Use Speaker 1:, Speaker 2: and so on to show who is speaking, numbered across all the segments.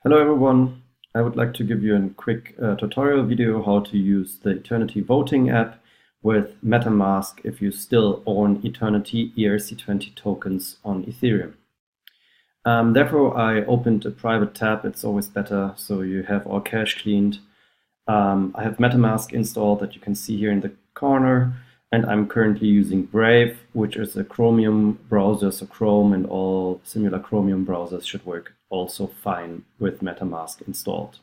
Speaker 1: Hello everyone, I would like to give you a quick tutorial video how to use the Eternity voting app with MetaMask if you still own Eternity ERC-20 tokens on Ethereum. Therefore, I opened a private tab. It's always better, so you have all cache cleaned. I have MetaMask installed that you can see here in the corner, and I'm currently using Brave, which is a Chromium browser, so Chrome and all similar Chromium browsers should work also fine with MetaMask installed.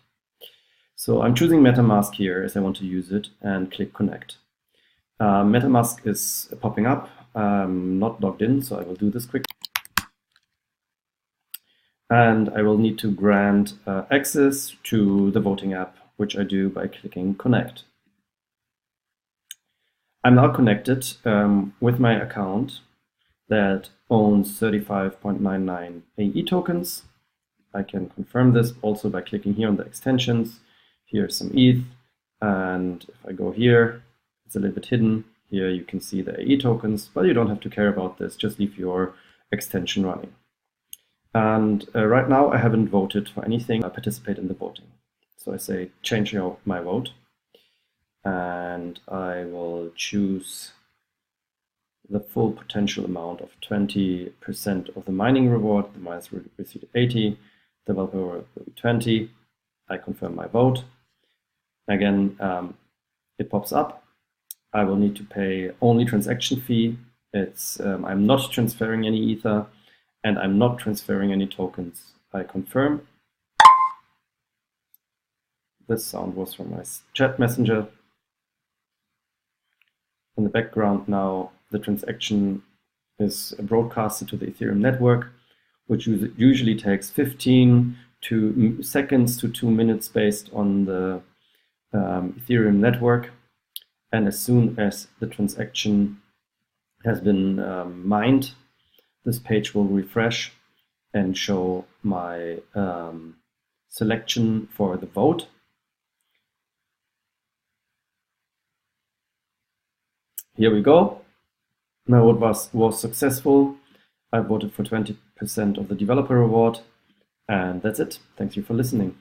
Speaker 1: So I'm choosing MetaMask here as I want to use it and click Connect. MetaMask is popping up. I'm not logged in, so I will do this quick. And I will need to grant access to the voting app, which I do by clicking Connect. I'm now connected with my account that owns 35.99 AE tokens. I can confirm this also by clicking here on the extensions. Here's some ETH, and if I go here, it's a little bit hidden. Here you can see the AE tokens, but you don't have to care about this. Just leave your extension running. And right now I haven't voted for anything. I participate in the voting. So I say change my vote, and I will choose the full potential amount of 20% of the mining reward. The miners will receive 80, developer will be 20. I confirm my vote. Again, it pops up. I will need to pay only transaction fee. I'm not transferring any Ether, and I'm not transferring any tokens. I confirm. This sound was from my chat messenger. In the background now, the transaction is broadcasted to the Ethereum network, which usually takes 15 seconds to 2 minutes based on the Ethereum network. And as soon as the transaction has been mined, this page will refresh and show my selection for the vote. Here we go. My vote was successful. I voted for 20% of the developer reward, and that's it. Thank you for listening.